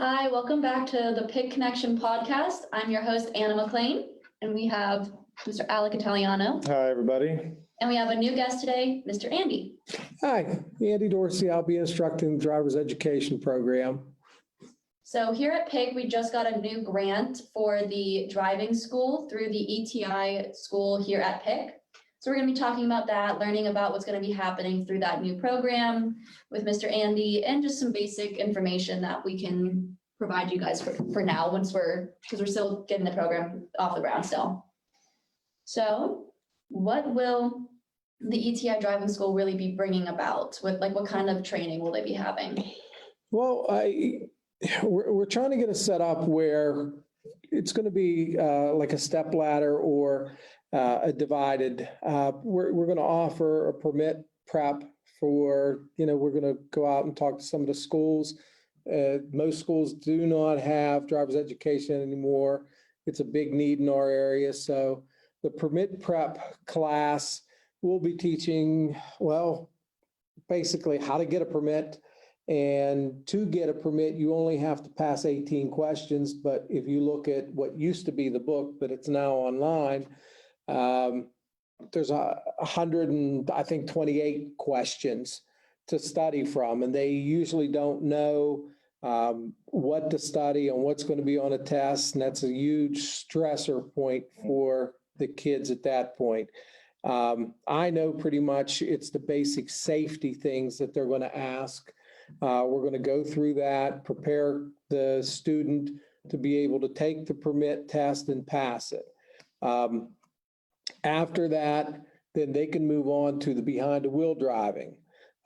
Hi, welcome back to the Pig Connection podcast. I'm your host, Anna McLean, and we have Mr. Alec Italiano, Hi, everybody. and we have a new guest today, Mr. Andy. Hi, Andy Dorsey. I'll be instructing the driver's education program. So here at PIG, we just got a new grant for the driving school through the ETI school here at PIG. So we're going to be talking about that, learning about what's going to be happening through that new program with Mr. Andy, and just some basic information that we can provide you guys for now because we're still getting the program off the ground still. So what will the ETI driving school really be bringing about? What kind of training will they be having? Well, we're trying to get it set up where it's going to be like a step ladder or a divided. We're going to offer a permit prep for, we're going to go out and talk to some of the schools. Most schools do not have driver's education anymore. It's a big need in our area. So the permit prep class will be teaching, well, basically how to get a permit. And to get a permit, you only have to pass 18 questions. But if you look at what used to be the book, but it's now online, there's 128 questions to study from. And they usually don't know what to study and what's going to be on a test. And that's a huge stressor point for the kids at that point. I know pretty much it's the basic safety things that they're going to ask. We're going to go through that, prepare the student to be able to take the permit test and pass it. After that, then they can move on to the behind the wheel driving.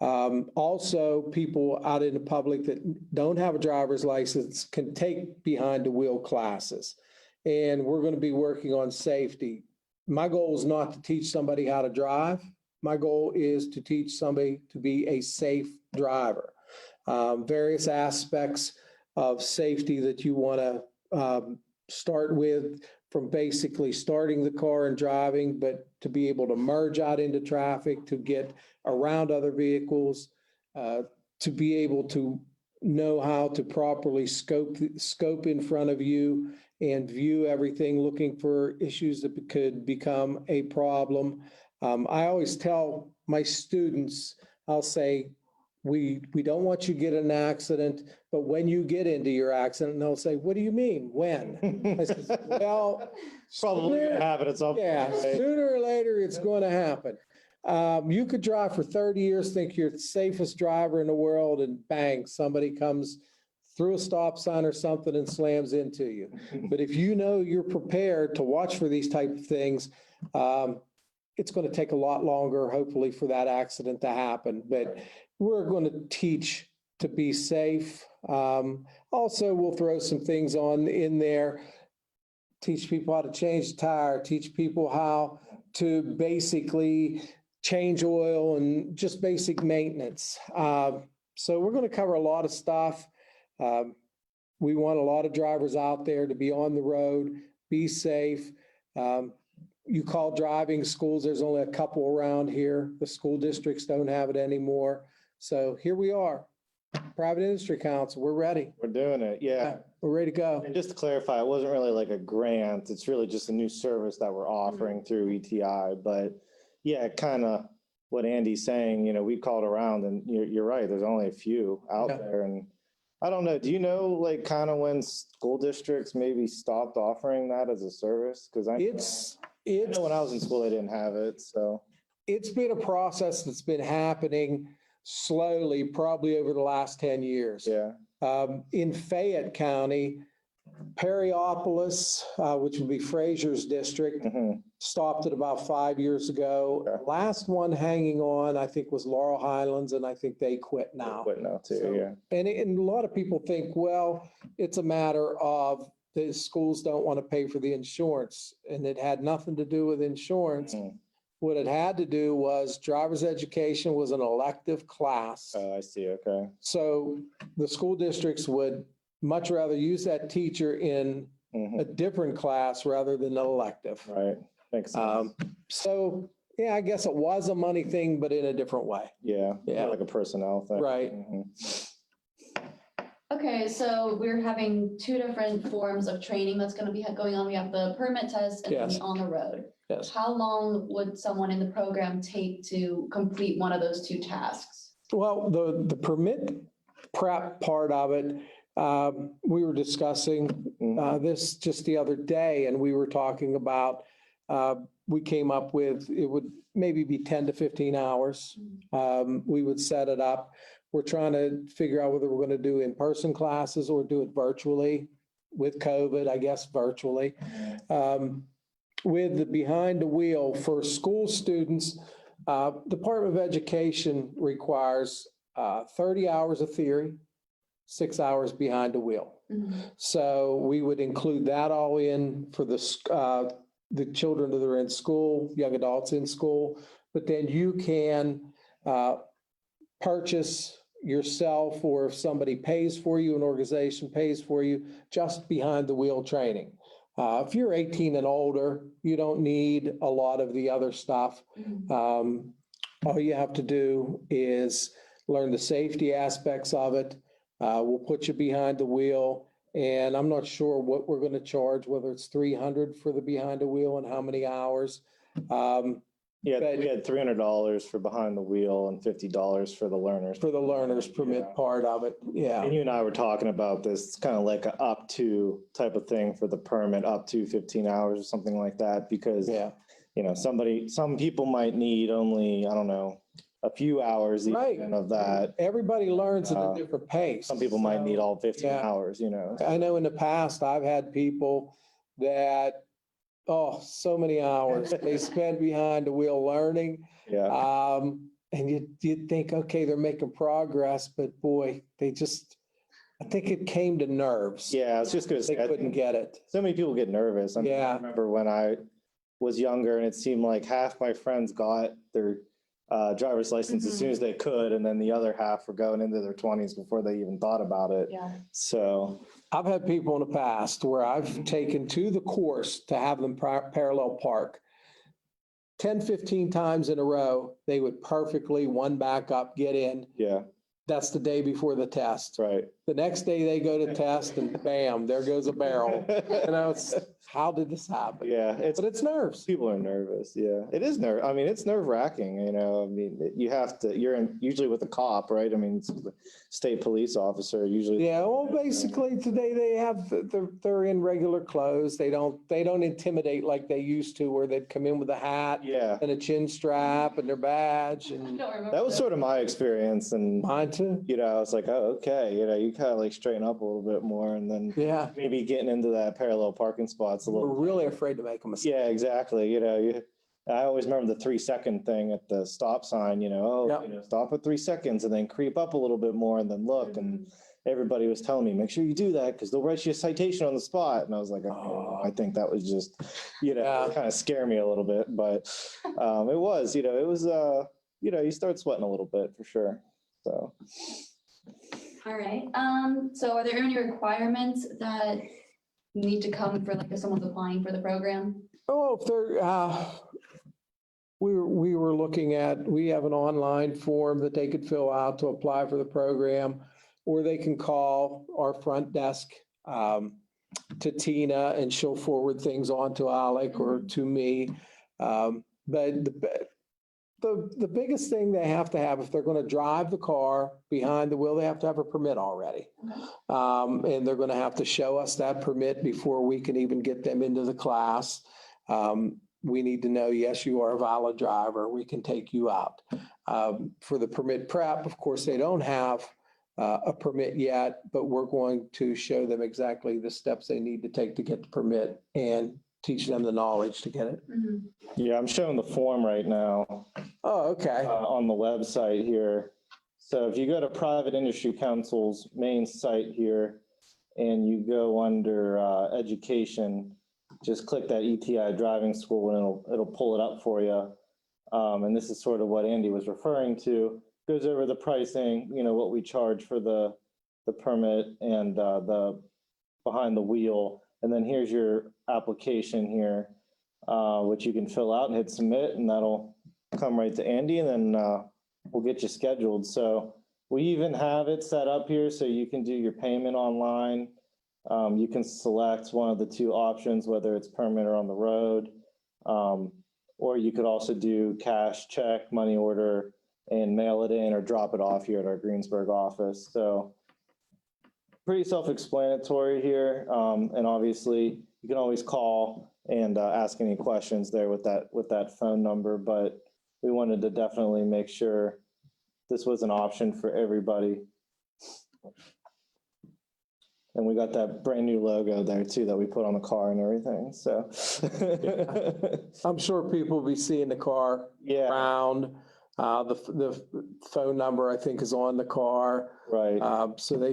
Also, people out in the public that don't have a driver's license can take behind the wheel classes. And we're going to be working on safety. My goal is not to teach somebody how to drive. My goal is to teach somebody to be a safe driver. Various aspects of safety that you want to start with, from basically starting the car and driving, but to be able to merge out into traffic, to get around other vehicles, to be able to know how to properly scope in front of you and view everything, looking for issues that could become a problem. I always tell my students, I'll say, we don't want you to get in an accident, but when you get into your accident, and they'll say, what do you mean, when? I said, well, Probably going to happen at some point. Yeah, sooner or later, it's going to happen. You could drive for 30 years, think you're the safest driver in the world, and bang, somebody comes through a stop sign or something and slams into you. But if you know you're prepared to watch for these type of things, it's going to take a lot longer, hopefully, for that accident to happen. But we're going to teach to be safe. Also, we'll throw some things in there, teach people how to change the tire, teach people how to basically change oil and just basic maintenance. So we're going to cover a lot of stuff. We want a lot of drivers out there to be on the road, be safe. You call driving schools, there's only a couple around here. The school districts don't have it anymore. So here we are, Private Industry Council, we're ready. We're doing it, yeah. We're ready to go. And just to clarify, it wasn't really like a grant. It's really just a new service that we're offering through ETI. But yeah, kind of what Andy's saying, we called around, and you're right, there's only a few out there. And I don't know, do you know like kind of when school districts maybe stopped offering that as a service? Because I know when I was in school, they didn't have it. So it's been a process that's been happening slowly, probably over the last 10 years. Yeah. In Fayette County, Perryopolis, which would be Frazier's district, stopped it about 5 years ago. Okay. Last one hanging on, I think, was Laurel Highlands, and I think they quit now. They quit now too, yeah. And a lot of people think, well, it's a matter of the schools don't want to pay for the insurance, and it had nothing to do with insurance. What it had to do was driver's education was an elective class. Oh, I see, okay. So the school districts would much rather use that teacher in a different class rather than an elective. Right, makes sense. So, yeah, I guess it was a money thing, but in a different way. Yeah, Yeah. like a personnel thing. Right. Okay, so we're having two different forms of training that's gonna be going on. We have the permit test and then Yes. the on the road. Yes. How long would someone in the program take to complete one of those two tasks? Well, the permit prep part of it, we were discussing this just the other day, and we were talking about, we came up with, it would maybe be 10 to 15 hours. We would set it up. We're trying to figure out whether we're going to do in-person classes or do it virtually with COVID, I guess virtually. With the behind the wheel for school students, Department of Education requires 30 hours of theory, 6 hours behind the wheel. So we would include that all in for the children that are in school, young adults in school, but then you can purchase yourself, or if somebody pays for you, an organization pays for you, just behind the wheel training. If you're 18 and older, you don't need a lot of the other stuff. All you have to do is learn the safety aspects of it. We'll put you behind the wheel, and I'm not sure what we're going to charge, whether it's 300 for the behind the wheel and how many hours. Yeah, we had $300 for behind the wheel and $50 for the learners. For the learner's permit part of it, yeah. And you and I were talking about this, it's kind of like a up to type of thing for the permit, up to 15 hours or something like that, because, Yeah, you know, some people might need only, I don't know, a few hours Right. even of that. everybody learns at a different pace. Some people might need all 15 Yeah. hours, you know. I know in the past, I've had people that, so many hours they spend behind the wheel learning. Yeah, And you'd think, okay, they're making progress, but boy, I think it came to nerves. yeah, I was just gonna They say, I couldn't think get it. so many people get nervous. I mean, I Yeah. remember when I was younger and it seemed like half my friends got their driver's license as soon as they could, and then the other half were going into their 20s before they even thought about it. Yeah. So, I've had people in the past where I've taken to the course to have them parallel park. 10, 15 times in a row, they would perfectly one back up, get in. yeah, That's the day before the test. that's right. The next day they go to test and bam, there goes a barrel. You know, it's, how did this happen? Yeah, But it's nerves. people are nervous. Yeah, it is I mean, it's nerve wracking, you know, I mean, you're usually with a cop, right? I mean, it's the state police officer usually. Yeah, well, basically today they're in regular clothes. They don't intimidate like they used to, where they'd come in with a hat Yeah, and a chin strap and their badge, and that was sort of my experience, and, mine too. you know, I was like, oh, okay, you know, you kind of like straighten up a little bit more, and then Yeah, maybe getting into that parallel parking spots a we're little. really afraid to make a mistake. Yeah, exactly. You know, I always remember the 3-second thing at the stop sign, you know, Yep. you know, stop at 3 seconds and then creep up a little bit more and then look. And everybody was telling me, make sure you do that because they'll write you a citation on the spot. And I was like, oh, I think that was just, you know, Yeah. kind of scare me a little bit. But it was, you know, you know, you start sweating a little bit for sure. So. All right, so are there any requirements that need to come for like if someone's applying for the program? Oh, if they're, we were looking at, we have an online form that they could fill out to apply for the program, or they can call our front desk to Tina, and she'll forward things on to Alec or to me. But the biggest thing they have to have, if they're going to drive the car behind the wheel, they have to have a permit already. And they're going to have to show us that permit before we can even get them into the class. We need to know, yes, you are a valid driver. We can take you out. For the permit prep, of course, they don't have a permit yet, but we're going to show them exactly the steps they need to take to get the permit and teach them the knowledge to get it. Yeah, I'm showing the form right now. Oh, okay. On the website here. So if you go to Private Industry Council's main site here and you go under education, just click that ETI driving school and it'll pull it up for you. And this is sort of what Andy was referring to. Goes over the pricing, you know, what we charge for the permit and the behind the wheel. And then here's your application here, which you can fill out and hit submit, and that'll come right to Andy, and then we'll get you scheduled. So We even have it set up here so you can do your payment online. You can select one of the two options, whether it's permit or on the road. Or you could also do cash, check, money order, and mail it in or drop it off here at our Greensburg office. So pretty self-explanatory here. And obviously you can always call and ask any questions there with that phone number, but we wanted to definitely make sure this was an option for everybody. And we got that brand new logo there too that we put on the car and everything, so. I'm sure people will be seeing the car Yeah, around. The phone number, I think, is on the car. right. So they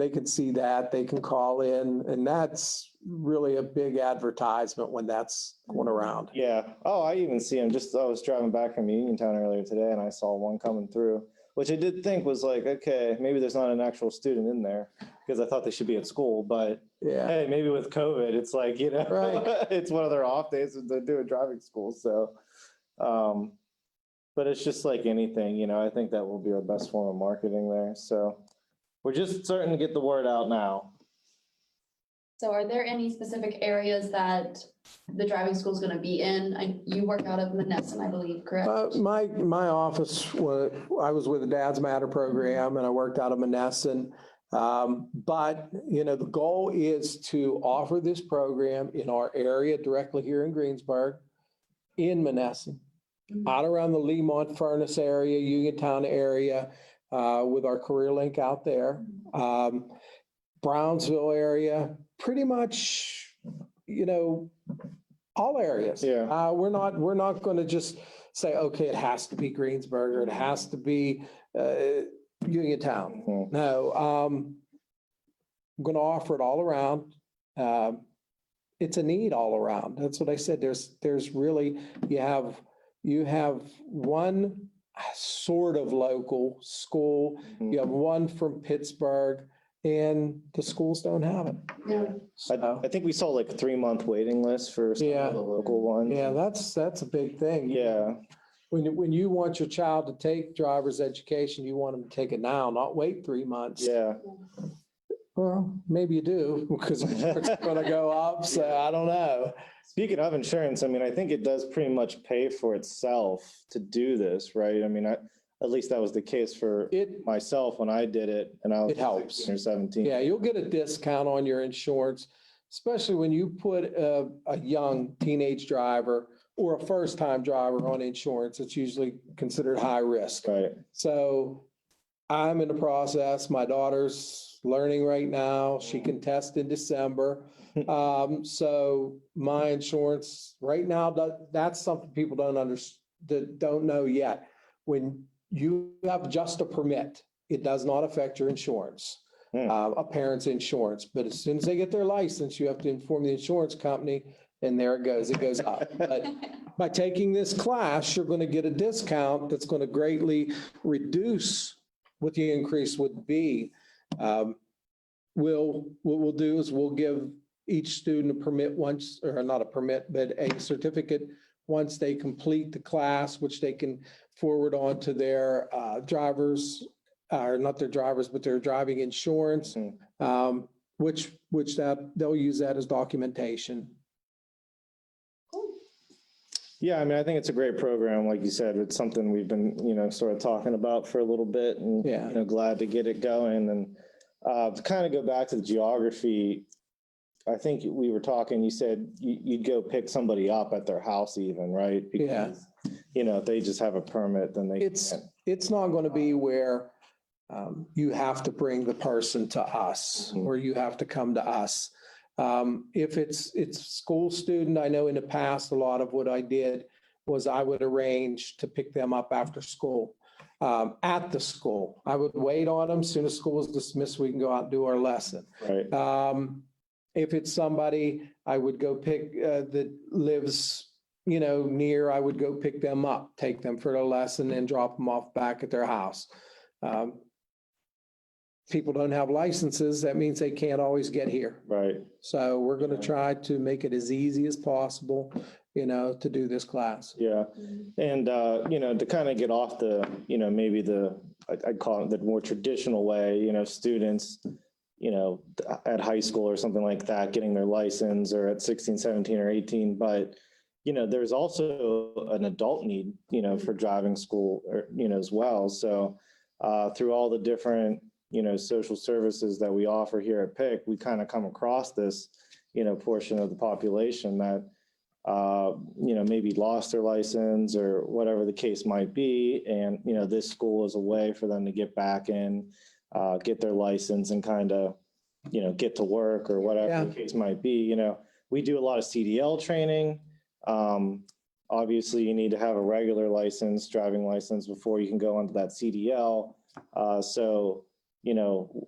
can see that, they can call in, and that's really a big advertisement when that's going around. Yeah. Oh, I even see them. I was driving back from Uniontown earlier today and I saw one coming through, which I did think was like, okay, maybe there's not an actual student in there because I thought they should be at school, but Yeah, hey, maybe with COVID, it's like, Right. it's one of their off days and they're doing driving school. So, but it's just like anything, I think that will be our best form of marketing there. So we're just starting to get the word out now. So are there any specific areas that the driving school is going to be in? You work out of Menneson, I believe, correct? my office, I was with the Dad's Matter program and I worked out of Menneson. But, the goal is to offer this program in our area directly here in Greensburg, in Menneson, out around the Lemont Furnace area, Uniontown area, with our Career Link out there. Brownsville area, pretty much, all areas. Yeah. We're not going to just say, okay, it has to be Greensburg or it has to be Uniontown. Mhm. No, I'm going to offer it all around. It's a need all around. That's what I said. There's really, you have one sort of local school, you have one from Pittsburgh, and the schools don't have it. Yeah. So, I think we saw like a 3-month waiting list for some Yeah. of the local ones. yeah, that's a big thing. Yeah, When you want your child to take driver's education, you want them to take it now, not wait 3 months. yeah. Well, maybe you do, because it's going to go up, so I don't know. Speaking of insurance, I think it does pretty much pay for itself to do this, right? At least that was the case for It, myself when I did it and I was It helps. 16 or 17. yeah, you'll get a discount on your insurance, especially when you put a young teenage driver or a first-time driver on insurance. It's usually considered high risk. Right, So I'm in the process. My daughter's learning right now. She can test in December. So my insurance right now, that's something people don't know yet. When you have just a permit, it does not affect your insurance, a parent's insurance. But as soon as they get their license, you have to inform the insurance company, and there it goes up. But by taking this class, you're going to get a discount that's going to greatly reduce what the increase would be. What we'll do is we'll give each student a permit once, or not a permit, but a certificate once they complete the class, which they can forward on to their drivers, or not their drivers, but their driving insurance, which they'll use that as documentation. yeah, I think it's a great program. Like you said, it's something we've been, sort of talking about for a little bit and, Yeah. Glad to get it going. And to kind of go back to the geography, I think we were talking, you said you'd go pick somebody up at their house even, right? Yeah. Because, if they just have a permit, then they can't. It's not going to be where you have to bring the person to us, or you have to come to us. If it's school student, I know in the past, a lot of what I did was I would arrange to pick them up after school, at the school. I would wait on them. As soon as school was dismissed, we can go out and do our lesson. Right. If it's somebody I would go pick that lives, near, I would go pick them up, take them for the lesson and drop them off back at their house. People don't have licenses. That means they can't always get here. Right. So we're going to try to make it as easy as possible, to do this class. Yeah. And, to kind of get off the, maybe the I'd call it the more traditional way, students, at high school or something like that, getting their license, or at 16, 17, or 18. But, there's also an adult need, for driving school, or, as well. So through all the different, social services that we offer here at PIC, we kind of come across this, portion of the population that, maybe lost their license or whatever the case might be. And, this school is a way for them to get back in, get their license and kind of, get to work or whatever the case might be. We do a lot of CDL training. Obviously, you need to have a regular license, driving license, before you can go onto that CDL. So,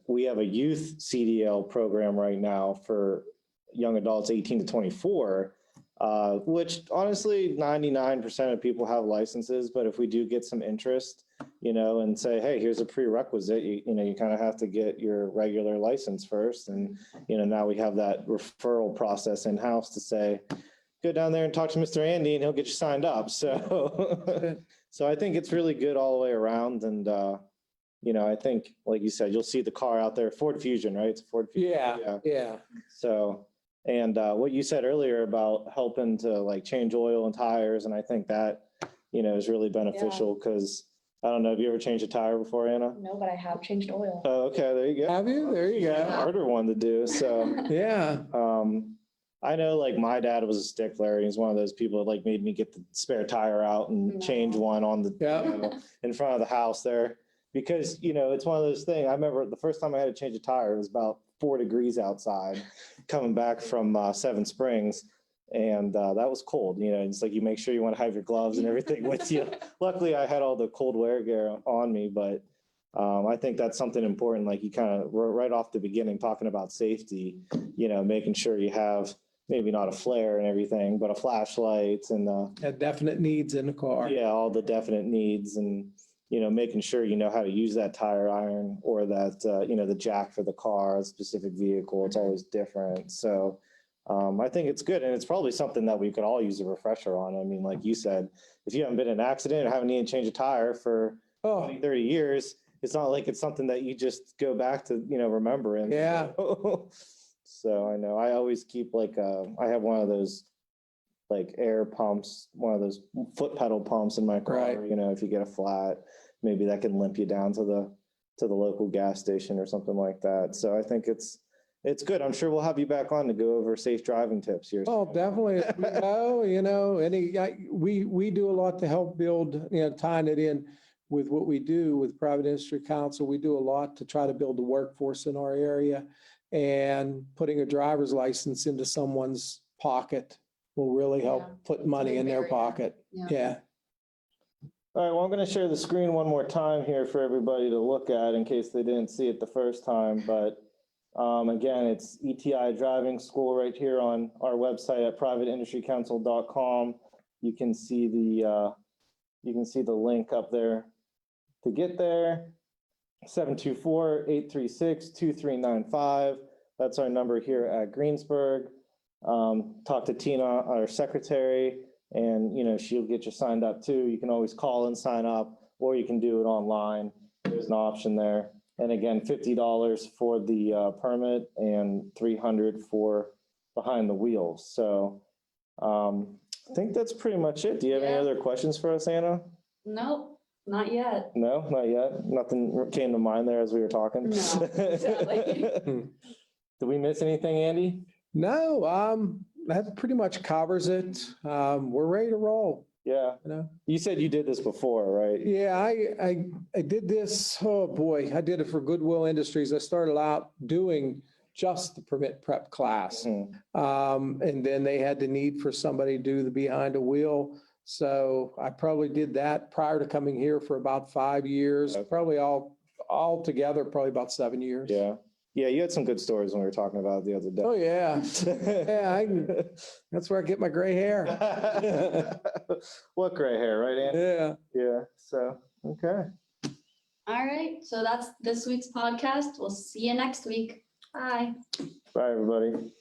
we have a youth CDL program right now for young adults 18 to 24, which honestly, 99% of people have licenses. But if we do get some interest, and say, hey, here's a prerequisite, you kind of have to get your regular license first. And, now we have that referral process in-house to say, go down there and talk to Mr. Andy and he'll get you signed up. So, so I think it's really good all the way around. And, I think, like you said, you'll see the car out there, Ford Fusion, right? It's a Ford Fusion. Yeah. So, and what you said earlier about helping to like change oil and tires. And I think that, is really beneficial because I don't know, have you ever changed a tire before, Anna? No, but I have changed oil. Oh, okay, there you go. Have you? There you go. Harder one to do. So, Yeah. I know like my dad was a stickler. He's one of those people that like made me get the spare tire out and change one on the, in front of the house there. Because, it's one of those things. I remember the first time I had to change a tire, it was about 4 degrees outside coming back from Seven Springs. And that was cold, it's like you make sure you want to have your gloves and everything with you. Luckily, I had all the cold wear gear on me, but I think that's something important. Like you kind of right off the beginning talking about safety, making sure you have maybe not a flare and everything, but a flashlight and Had definite needs in the car. yeah, all the definite needs and, making sure you know how to use that tire iron or that, the jack for the car, a specific vehicle, it's always different. So I think it's good. And it's probably something that we could all use a refresher on. I mean, like you said, if you haven't been in an accident or haven't needed to change a tire for 20, 30 years, it's not like it's something that you just go back to, remembering. Yeah. So I know I always keep like, I have one of those like air pumps, one of those foot pedal pumps in my car, Right. If you get a flat, maybe that can limp you down to the local gas station or something like that. So I think it's good. I'm sure we'll have you back on to go over safe driving tips here. Oh, definitely. We do a lot to help build, tying it in with what we do with Private Industry Council. We do a lot to try to build the workforce in our area, and putting a driver's license into someone's pocket will really help put money in their pocket. Yeah. All right, well, I'm going to share the screen one more time here for everybody to look at in case they didn't see it the first time. But again, it's ETI Driving School right here on our website at privateindustrycouncil.com. You can see the link up there to get there. 724-836-2395. That's our number here at Greensburg. Talk to Tina, our secretary, and she'll get you signed up too. You can always call and sign up, or you can do it online. There's an option there. And again, $50 for the permit and $300 for behind the wheels. So I think that's pretty much it. Do you have any other questions for us, Anna? Nope, not yet. No, not yet. Nothing came to mind there as we were talking. No, exactly. Did we miss anything, Andy? No, that pretty much covers it. We're ready to roll. Yeah. You said you did this before, right? Yeah, I did this. Oh boy, I did it for Goodwill Industries. I started out doing just the permit prep class. And then they had the need for somebody to do the behind the wheel. So I probably did that prior to coming here for about 5 years, probably all together, probably about 7 years. Yeah. Yeah, you had some good stories when we were talking about it the other day. Oh, yeah. Yeah, that's where I get my gray hair. What gray hair, right, Andy? Yeah. Yeah, so, okay. All right, so that's this week's podcast. We'll see you next week. Bye. Bye, everybody.